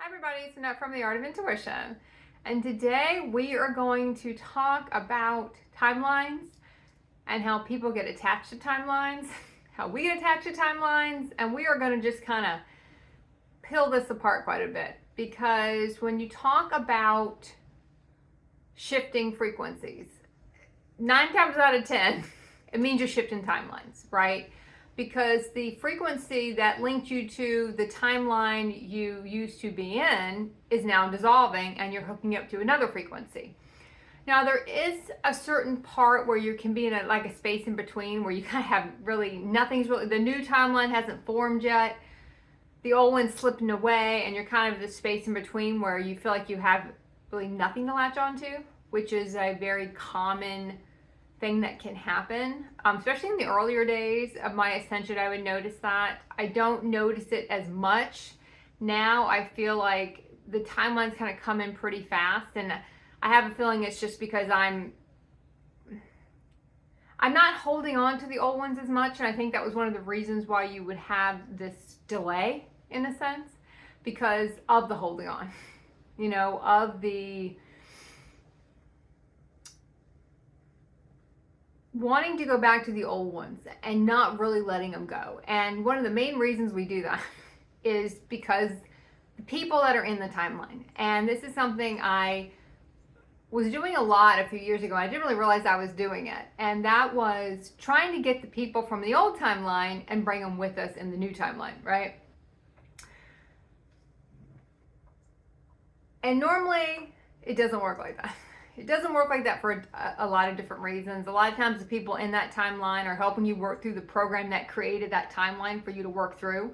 Hi everybody, it's Annette from The Art of Intuition. And today we are going to talk about timelines and how people get attached to timelines, how we get attached to timelines, and we are going to just kind of peel this apart quite a bit. Because when you talk about shifting frequencies, 9 times out of 10, it means you're shifting timelines, right? Because the frequency that linked you to the timeline you used to be in is now dissolving and you're hooking up to another frequency. Now there is a certain part where you can be in a space in between where you kind of have the new timeline hasn't formed yet. The old one's slipping away and you're kind of in the space in between where you feel like you have really nothing to latch onto, which is a very common thing that can happen, especially in the earlier days of my ascension. I would notice that. I don't notice it as much now. I feel like the timelines kind of come in pretty fast, and I have a feeling it's just because I'm not holding on to the old ones as much, and I think that was one of the reasons why you would have this delay in a sense, because of the holding on, of the wanting to go back to the old ones and not really letting them go. And one of the main reasons we do that is because the people that are in the timeline, and this is something I was doing a lot a few years ago. I didn't really realize I was doing it. And that was trying to get the people from the old timeline and bring them with us in the new timeline, right? And normally it doesn't work like that. It doesn't work like that for a lot of different reasons. A lot of times the people in that timeline are helping you work through the program that created that timeline for you to work through.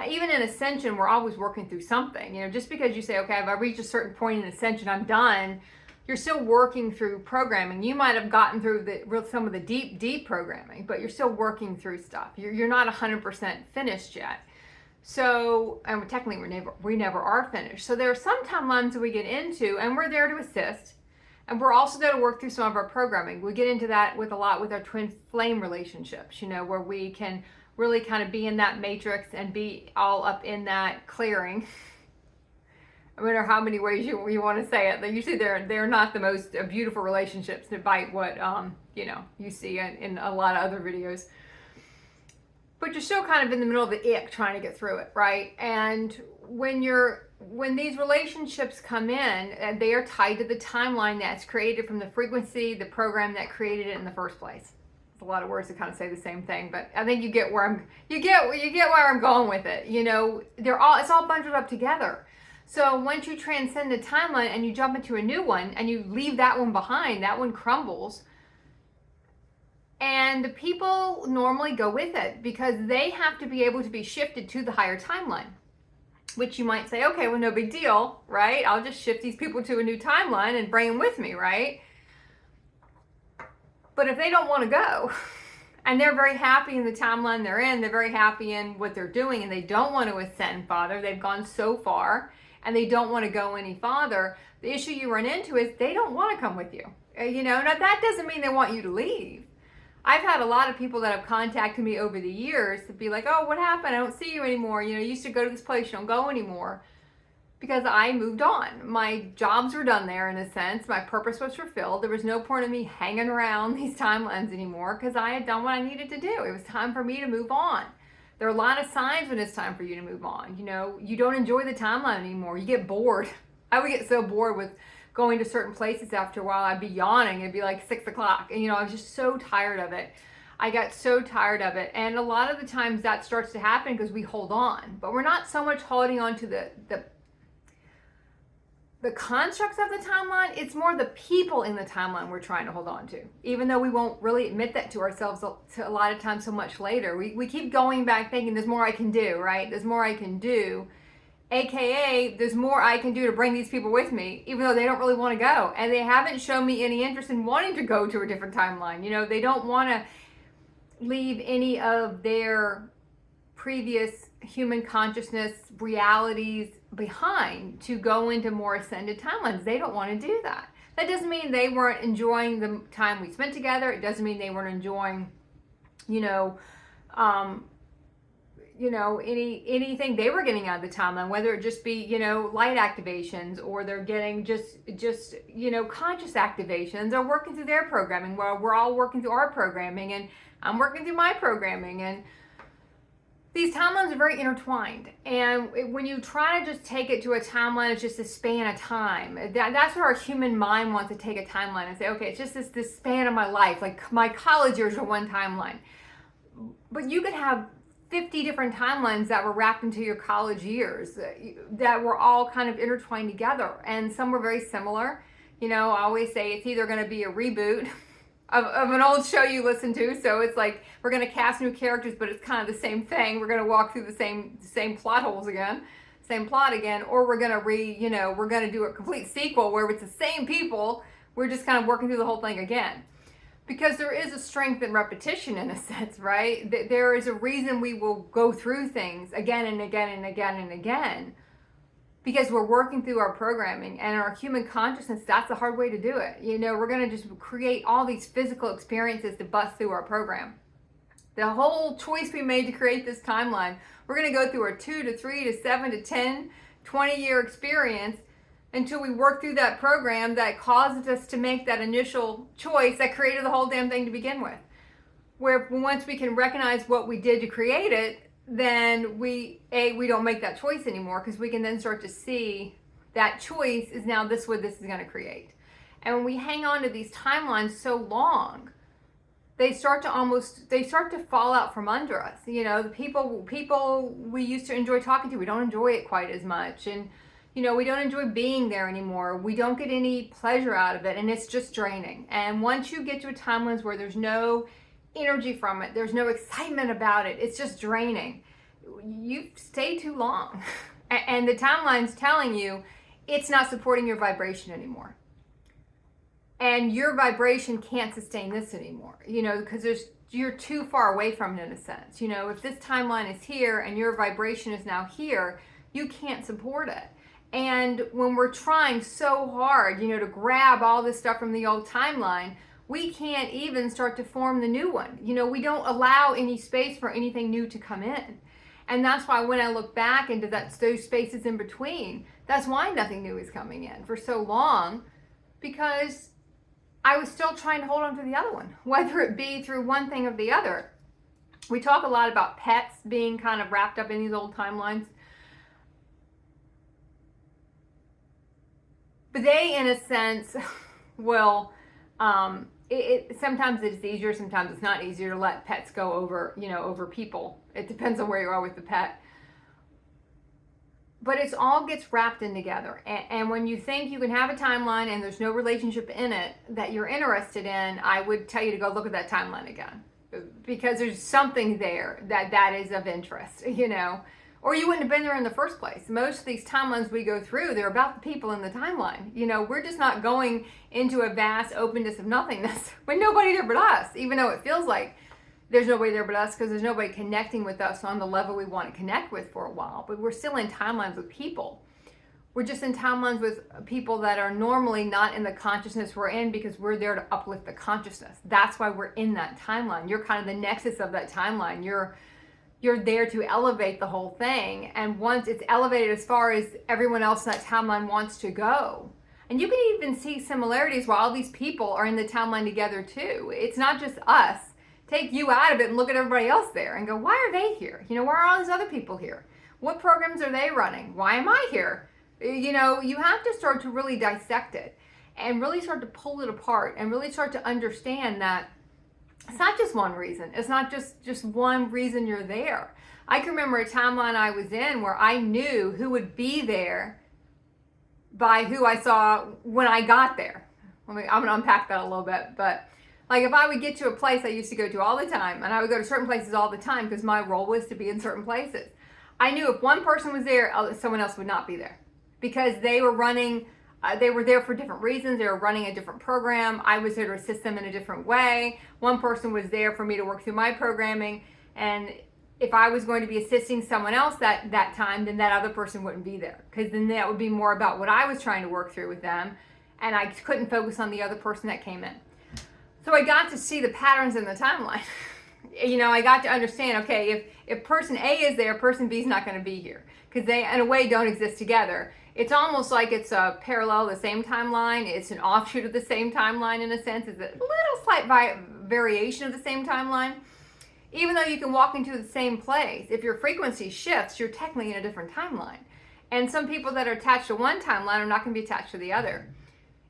Even in Ascension, we're always working through something. Just because you say, okay, if I reach a certain point in Ascension, I'm done, you're still working through programming. You might have gotten through some of the deep programming, but you're still working through stuff. You're not 100% finished yet. So, and technically we never are finished. So there are some timelines that we get into, and we're there to assist. And we're also there to work through some of our programming. We get into that with our twin flame relationships, where we can really kind of be in that matrix and be all up in that clearing. No matter how many ways you want to say it, usually they're not the most beautiful relationships, despite what you see in a lot of other videos. But you're still kind of in the middle of the ick trying to get through it, right? And when these relationships come in, they are tied to the timeline that's created from the frequency, the program that created it in the first place. It's a lot of words to kind of say the same thing, but I think you get where I'm going with it. It's all bundled up together. So once you transcend the timeline and you jump into a new one and you leave that one behind, that one crumbles. And the people normally go with it because they have to be able to be shifted to the higher timeline. Which you might say, okay, well, no big deal, right? I'll just shift these people to a new timeline and bring them with me, right? But if they don't want to go, and they're very happy in the timeline they're in, they're very happy in what they're doing, and they don't want to ascend farther, they've gone so far, and they don't want to go any farther, the issue you run into is they don't want to come with you. Now that doesn't mean they want you to leave. I've had a lot of people that have contacted me over the years to be like, oh, what happened? I don't see you anymore. You used to go to this place, you don't go anymore. Because I moved on. My jobs were done there in a sense. My purpose was fulfilled. There was no point in me hanging around these timelines anymore because I had done what I needed to do. It was time for me to move on. There are a lot of signs when it's time for you to move on. You don't enjoy the timeline anymore. You get bored. I would get so bored with going to certain places after a while. I'd be yawning. It'd be like 6 o'clock. And, I was just so tired of it. I got so tired of it. And a lot of the times that starts to happen because we hold on. But we're not so much holding on to the constructs of the timeline. It's more the people in the timeline we're trying to hold on to. Even though we won't really admit that to ourselves a lot of times so much later. We keep going back thinking there's more I can do, right? There's more I can do. AKA, there's more I can do to bring these people with me, even though they don't really want to go. And they haven't shown me any interest in wanting to go to a different timeline. They don't want to leave any of their previous human consciousness realities behind to go into more ascended timelines. They don't want to do that. That doesn't mean they weren't enjoying the time we spent together. It doesn't mean they weren't enjoying, anything they were getting out of the timeline, whether it just be, light activations, or they're getting just conscious activations, or working through their programming, while we're all working through our programming, and I'm working through my programming. And these timelines are very intertwined. And when you try to just take it to a timeline, it's just a span of time. That's what our human mind wants to take a timeline and say, okay, it's just this span of my life. Like my college years are one timeline. But you could have 50 different timelines that were wrapped into your college years that were all kind of intertwined together. And some were very similar. I always say it's either going to be a reboot of an old show you listen to. So it's like we're going to cast new characters, but it's kind of the same thing. We're going to walk through the same plot holes again, same plot again, or we're going to we're going to do a complete sequel where it's the same people. We're just kind of working through the whole thing again. Because there is a strength in repetition in a sense, right? There is a reason we will go through things again and again and again and again, because we're working through our programming and our human consciousness. That's the hard way to do it. We're going to just create all these physical experiences to bust through our program. The whole choice we made to create this timeline, we're going to go through a 2 to 3 to 7 to 10, 20-year experience until we work through that program that caused us to make that initial choice that created the whole damn thing to begin with. Where once we can recognize what we did to create it, then we don't make that choice anymore, because we can then start to see that choice is now what this is going to create. And when we hang on to these timelines so long, they start to fall out from under us. The people we used to enjoy talking to, we don't enjoy it quite as much. And we don't enjoy being there anymore. We don't get any pleasure out of it, and it's just draining. And once you get to a timeline where there's no energy from it, there's no excitement about it, it's just draining. You stay too long. And the timeline's telling you it's not supporting your vibration anymore. And your vibration can't sustain this anymore, because you're too far away from it in a sense. If this timeline is here and your vibration is now here, you can't support it. And when we're trying so hard, to grab all this stuff from the old timeline, we can't even start to form the new one. We don't allow any space for anything new to come in. And that's why when I look back into those spaces in between, that's why nothing new is coming in for so long, because I was still trying to hold on to the other one, whether it be through one thing or the other. We talk a lot about pets being kind of wrapped up in these old timelines. But they, in a sense, will, sometimes it's easier, sometimes it's not easier to let pets go over people. It depends on where you are with the pet. But it all gets wrapped in together. And when you think you can have a timeline and there's no relationship in it that you're interested in, I would tell you to go look at that timeline again. Because there's something there that is of interest, Or you wouldn't have been there in the first place. Most of these timelines we go through, they're about the people in the timeline. We're just not going into a vast openness of nothingness with nobody there but us, even though it feels like there's nobody there but us, because there's nobody connecting with us on the level we want to connect with for a while. But we're still in timelines with people. We're just in timelines with people that are normally not in the consciousness we're in, because we're there to uplift the consciousness. That's why we're in that timeline. You're kind of the nexus of that timeline. You're there to elevate the whole thing. And once it's elevated as far as everyone else in that timeline wants to go. And you can even see similarities while all these people are in the timeline together too. It's not just us. Take you out of it and look at everybody else there and go, why are they here? Why are all these other people here? What programs are they running? Why am I here? You have to start to really dissect it and really start to pull it apart and really start to understand that it's not just one reason. It's not just one reason you're there. I can remember a timeline I was in where I knew who would be there by who I saw when I got there. I'm going to unpack that a little bit. But like if I would get to a place I used to go to all the time, and I would go to certain places all the time because my role was to be in certain places, I knew if one person was there, someone else would not be there, because they were running. They were there for different reasons. They were running a different program. I was there to assist them in a different way. One person was there for me to work through my programming. And if I was going to be assisting someone else that time, then that other person wouldn't be there, because then that would be more about what I was trying to work through with them. And I couldn't focus on the other person that came in. So I got to see the patterns in the timeline. I got to understand, okay, if person A is there, person B is not going to be here, because they, in a way, don't exist together. It's almost like it's a parallel, the same timeline. It's an offshoot of the same timeline in a sense. It's a little slight variation of the same timeline. Even though you can walk into the same place, if your frequency shifts, you're technically in a different timeline. And some people that are attached to one timeline are not going to be attached to the other.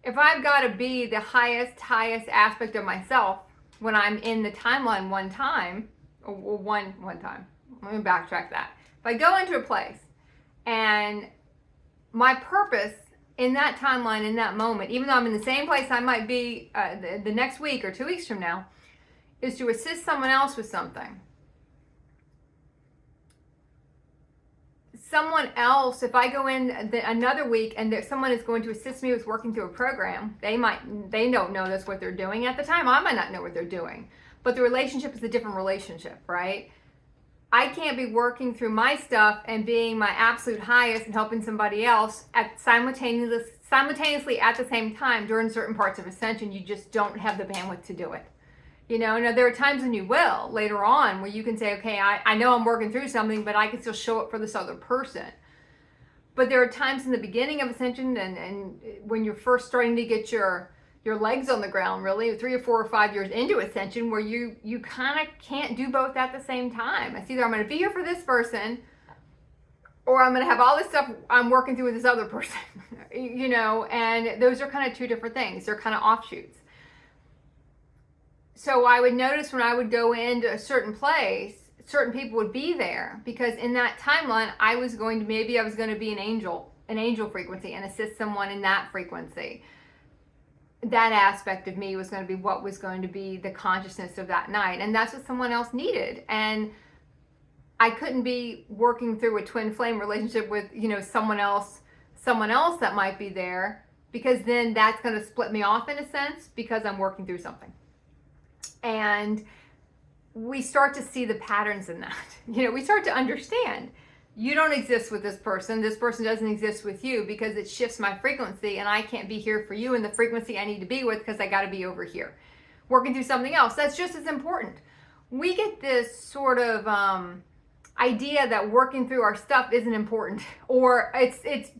If I've got to be the highest aspect of myself when I'm in the timeline one time, let me backtrack that. If I go into a place and my purpose in that timeline, in that moment, even though I'm in the same place I might be the next week or 2 weeks from now, is to assist someone else with something. Someone else, if I go in another week and someone is going to assist me with working through a program, they don't know that's what they're doing at the time. I might not know what they're doing, but the relationship is a different relationship, right? I can't be working through my stuff and being my absolute highest and helping somebody else simultaneously at the same time during certain parts of ascension. You just don't have the bandwidth to do it. Now there are times when you will later on where you can say, okay, I know I'm working through something, but I can still show up for this other person. But there are times in the beginning of ascension and when you're first starting to get your legs on the ground, really 3 or 4 or 5 years into ascension, where you kind of can't do both at the same time. It's either I'm going to be here for this person, or I'm going to have all this stuff I'm working through with this other person, and those are kind of two different things. They're kind of offshoots. So I would notice when I would go into a certain place, certain people would be there, because in that timeline, I was going to be an angel frequency, and assist someone in that frequency. That aspect of me was going to be what was going to be the consciousness of that night. And that's what someone else needed. And I couldn't be working through a twin flame relationship with, someone else that might be there, because then that's going to split me off in a sense, because I'm working through something. And we start to see the patterns in that. We start to understand, you don't exist with this person doesn't exist with you, because it shifts my frequency and I can't be here for you in the frequency I need to be with, because I got to be over here working through something else that's just as important. We get this sort of idea that working through our stuff isn't important, or it's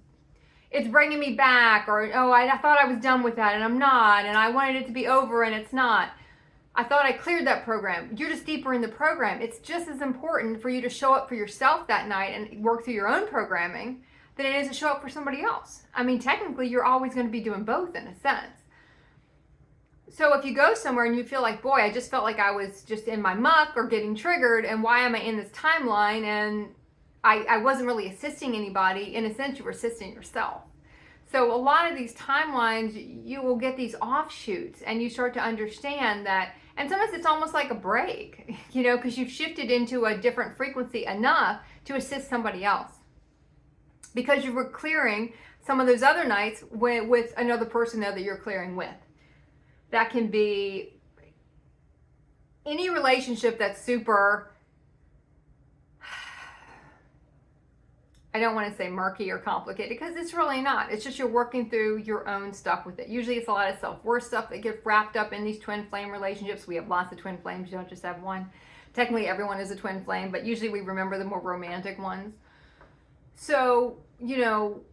bringing me back, or I thought I was done with that and I'm not, and I wanted it to be over and it's not. I thought I cleared that program. You're just deeper in the program. It's just as important for you to show up for yourself that night and work through your own programming than it is to show up for somebody else. I mean, technically, you're always going to be doing both in a sense. So if you go somewhere and you feel like, boy, I just felt like I was just in my muck or getting triggered, and why am I in this timeline? And I wasn't really assisting anybody. In a sense, you were assisting yourself. So a lot of these timelines, you will get these offshoots, and you start to understand that, and sometimes it's almost like a break, because you've shifted into a different frequency enough to assist somebody else, because you were clearing some of those other nights with another person that you're clearing with. That can be any relationship that's super, I don't want to say murky or complicated, because it's really not. It's just you're working through your own stuff with it. Usually it's a lot of self-worth stuff that gets wrapped up in these twin flame relationships. We have lots of twin flames. You don't just have one. Technically, everyone is a twin flame, but usually we remember the more romantic ones. So, no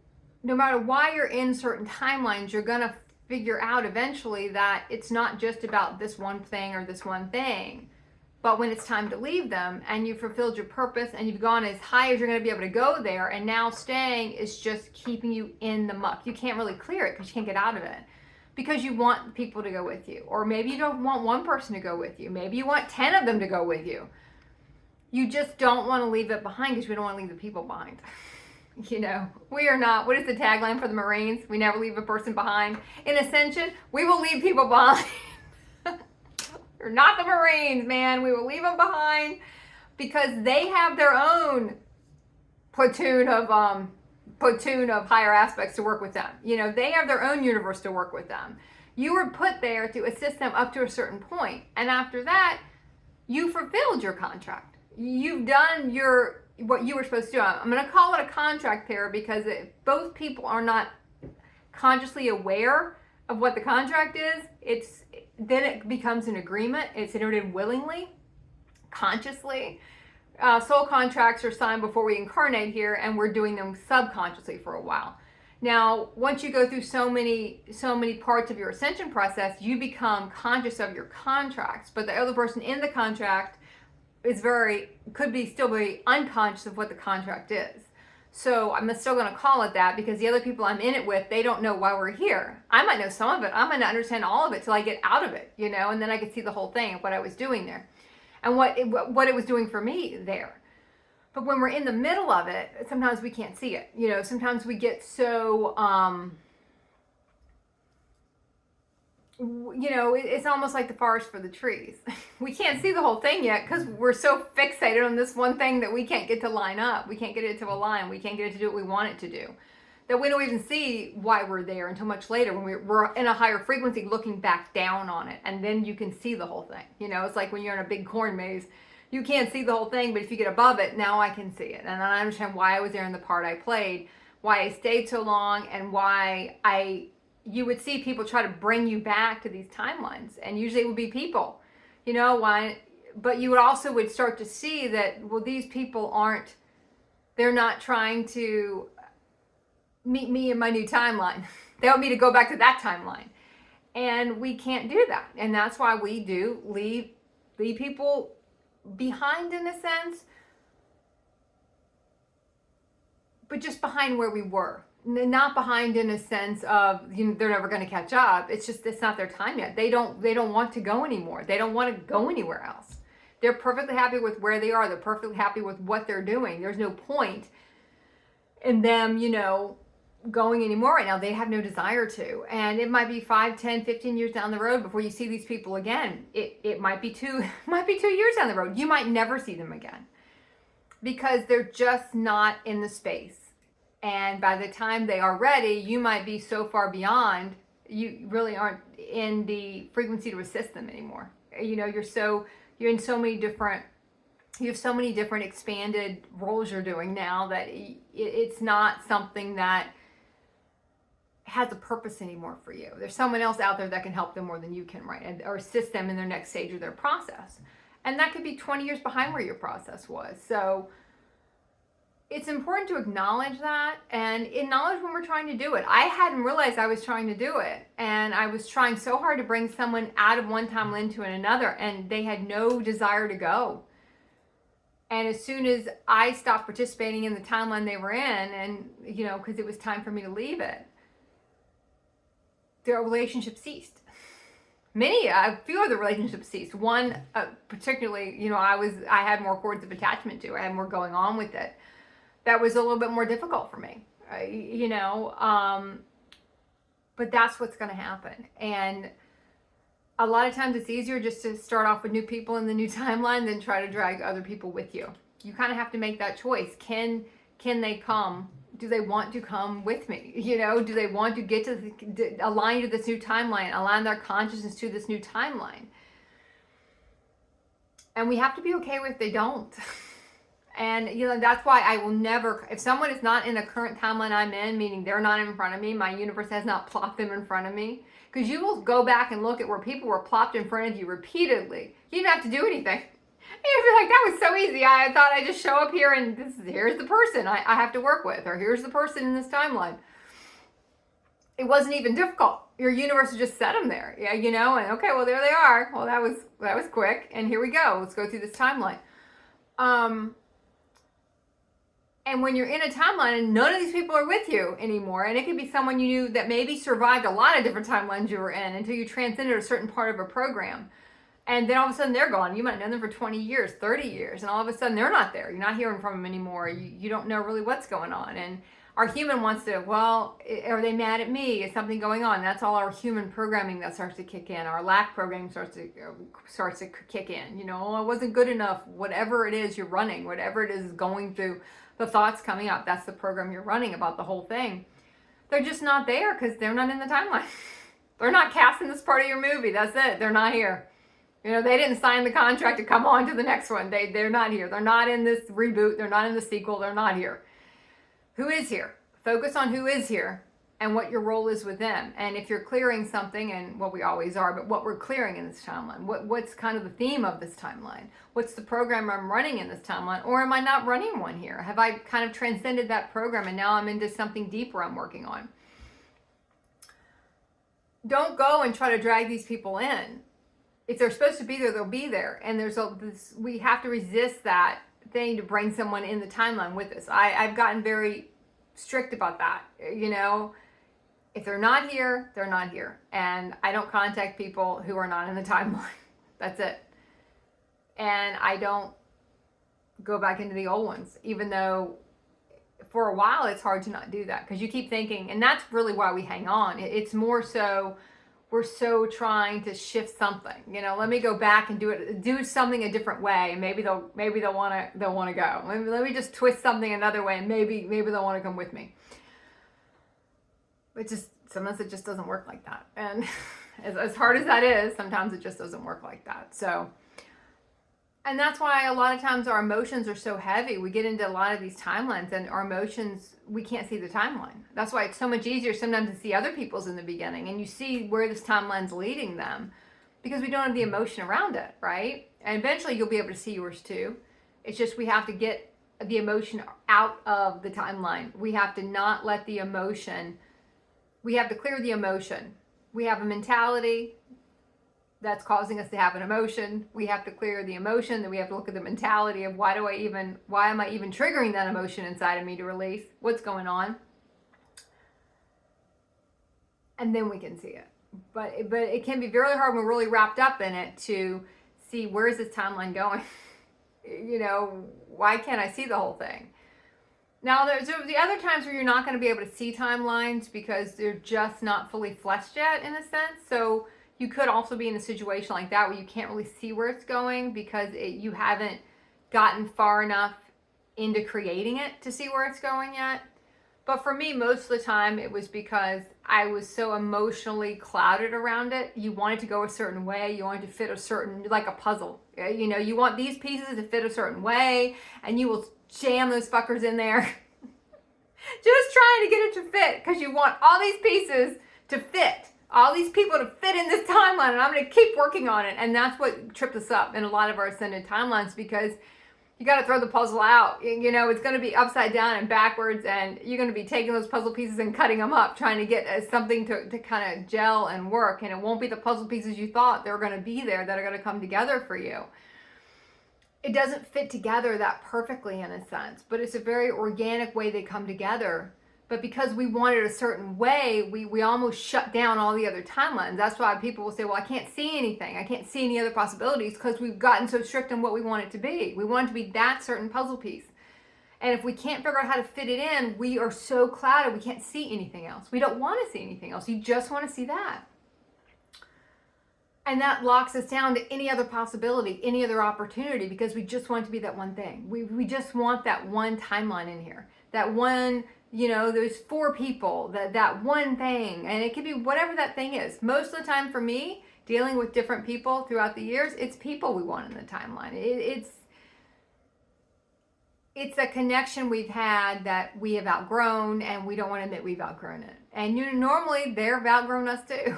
matter why you're in certain timelines, you're going to figure out eventually that it's not just about this one thing or this one thing. But when it's time to leave them and you've fulfilled your purpose and you've gone as high as you're going to be able to go there, and now staying is just keeping you in the muck. You can't really clear it because you can't get out of it, because you want people to go with you. Or maybe you don't want one person to go with you. Maybe you want 10 of them to go with you. You just don't want to leave it behind, because we don't want to leave the people behind. We are not, what is the tagline for the Marines? We never leave a person behind. In Ascension, we will leave people behind. You're not the Marines, man. We will leave them behind, because they have their own platoon of higher aspects to work with them. They have their own universe to work with them. You were put there to assist them up to a certain point, and after that, you fulfilled your contract. You've done what you were supposed to do. I'm going to call it a contract there, because if both people are not consciously aware of what the contract is, then it becomes an agreement. It's entered in willingly, consciously. Soul contracts are signed before we incarnate here, and we're doing them subconsciously for a while. Now, once you go through so many parts of your ascension process, you become conscious of your contracts, but the other person in the contract could be still very unconscious of what the contract is. So I'm still going to call it that, because the other people I'm in it with, they don't know why we're here. I might know some of it. I might not understand all of it till I get out of it, and then I could see the whole thing of what I was doing there and what it was doing for me there. But when we're in the middle of it, sometimes we can't see it. Sometimes we get so, it's almost like the forest for the trees. We can't see the whole thing yet because we're so fixated on this one thing that we can't get to line up. We can't get it to align. We can't get it to do what we want it to do. That we don't even see why we're there until much later when we're in a higher frequency looking back down on it. And then you can see the whole thing. It's like when you're in a big corn maze. You can't see the whole thing, but if you get above it, now I can see it. And I understand why I was there in the part I played, why I stayed so long, and why you would see people try to bring you back to these timelines. And usually it would be people, but you would start to see that, well, these people they're not trying to meet me in my new timeline. They want me to go back to that timeline. And we can't do that. And that's why we do leave people behind in a sense, but just behind where we were. Not behind in a sense of they're never going to catch up. It's not their time yet. They don't want to go anymore. They don't want to go anywhere else. They're perfectly happy with where they are. They're perfectly happy with what they're doing. There's no point in them, going anymore right now. They have no desire to. And it might be 5, 10, 15 years down the road before you see these people again. It might be 2 years down the road. You might never see them again because they're just not in the space. And by the time they are ready, you might be so far beyond, you really aren't in the frequency to assist them anymore. You're in so many different, you have so many different expanded roles you're doing now that it's not something that has a purpose anymore for you. There's someone else out there that can help them more than you can, right? Or assist them in their next stage of their process. And that could be 20 years behind where your process was. So it's important to acknowledge that and acknowledge when we're trying to do it. I hadn't realized I was trying to do it. And I was trying so hard to bring someone out of one timeline into another, and they had no desire to go. And as soon as I stopped participating in the timeline they were in, and, because it was time for me to leave it, their relationship ceased. A few of the relationships ceased. One, particularly, I had more cords of attachment to. I had more going on with it. That was a little bit more difficult for me, but that's what's going to happen. And a lot of times it's easier just to start off with new people in the new timeline than try to drag other people with you. You kind of have to make that choice. Can they come? Do they want to come with me? Do they want to get to align to this new timeline, align their consciousness to this new timeline? And we have to be okay with if they don't. And, that's why I will never, if someone is not in the current timeline I'm in, meaning they're not in front of me, my universe has not plopped them in front of me, because you will go back and look at where people were plopped in front of you repeatedly. You didn't have to do anything. You'd be like, that was so easy. I thought I'd just show up here and here's the person I have to work with, or here's the person in this timeline. It wasn't even difficult. Your universe just set them there. Yeah, and okay, well, there they are. Well, that was quick. And here we go. Let's go through this timeline. And when you're in a timeline and none of these people are with you anymore, and it could be someone you knew that maybe survived a lot of different timelines you were in until you transcended a certain part of a program. And then all of a sudden they're gone. You might know them for 20 years, 30 years, and all of a sudden they're not there. You're not hearing from them anymore. You don't know really what's going on. And our human wants to, well, are they mad at me? Is something going on? That's all our human programming that starts to kick in. Our lack programming starts to kick in. I wasn't good enough. Whatever it is you're running, whatever it is going through, the thoughts coming up, that's the program you're running about the whole thing. They're just not there because they're not in the timeline. They're not casting this part of your movie. That's it. They're not here. They didn't sign the contract to come on to the next one. They're not here. They're not in this reboot. They're not in the sequel. They're not here. Who is here? Focus on who is here and what your role is with them. And if you're clearing something, and what we always are, but what we're clearing in this timeline, what's kind of the theme of this timeline? What's the program I'm running in this timeline? Or am I not running one here? Have I kind of transcended that program and now I'm into something deeper I'm working on? Don't go and try to drag these people in. If they're supposed to be there, they'll be there. And we have to resist that thing to bring someone in the timeline with us. I've gotten very strict about that. If they're not here, they're not here. And I don't contact people who are not in the timeline. That's it. And I don't go back into the old ones, even though for a while it's hard to not do that, because you keep thinking, and that's really why we hang on. It's more so we're so trying to shift something. Let me go back and do something a different way, and maybe they'll want to go. Let me just twist something another way, and maybe they'll want to come with me. But sometimes it just doesn't work like that. And as hard as that is, sometimes it just doesn't work like that. So, and that's why a lot of times our emotions are so heavy. We get into a lot of these timelines and our emotions, we can't see the timeline. That's why it's so much easier sometimes to see other people's in the beginning and you see where this timeline's leading them, because we don't have the emotion around it, right? And eventually you'll be able to see yours too. It's just we have to get the emotion out of the timeline. We have to not let the emotion, we have to clear the emotion. We have a mentality that's causing us to have an emotion. We have to clear the emotion. Then we have to look at the mentality of why am I even triggering that emotion inside of me to release? What's going on? And then we can see it. But it can be very hard when we're really wrapped up in it to see, where is this timeline going? Why can't I see the whole thing? Now, there's the other times where you're not going to be able to see timelines because they're just not fully fleshed yet, in a sense. So you could also be in a situation like that where you can't really see where it's going because you haven't gotten far enough into creating it to see where it's going yet. But for me, most of the time, it was because I was so emotionally clouded around it. You want it to go a certain way. You want it to fit a certain, like a puzzle. You want these pieces to fit a certain way, and you will jam those fuckers in there. Just trying to get it to fit because you want all these pieces to fit. All these people to fit in this timeline, and I'm going to keep working on it. And that's what tripped us up in a lot of our ascended timelines, because you got to throw the puzzle out. It's going to be upside down and backwards, and you're going to be taking those puzzle pieces and cutting them up, trying to get something to kind of gel and work. And it won't be the puzzle pieces you thought they were going to be there that are going to come together for you. It doesn't fit together that perfectly, in a sense, but it's a very organic way they come together. But because we want it a certain way, we almost shut down all the other timelines. That's why people will say, well, I can't see anything. I can't see any other possibilities, because we've gotten so strict on what we want it to be. We want it to be that certain puzzle piece. And if we can't figure out how to fit it in, we are so clouded, we can't see anything else. We don't want to see anything else. You just want to see that. And that locks us down to any other possibility, any other opportunity, because we just want it to be that one thing. We just want that one timeline in here. That one, there's 4 people, that one thing. And it could be whatever that thing is. Most of the time for me, dealing with different people throughout the years, it's people we want in the timeline. It's a connection we've had that we have outgrown, and we don't want to admit we've outgrown it. And normally they've outgrown us too.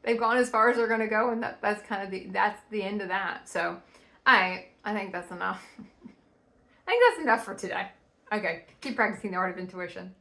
They've gone as far as they're going to go, and that's kind of that's the end of that. So I think that's enough. I think that's enough for today. Okay, keep practicing the art of intuition.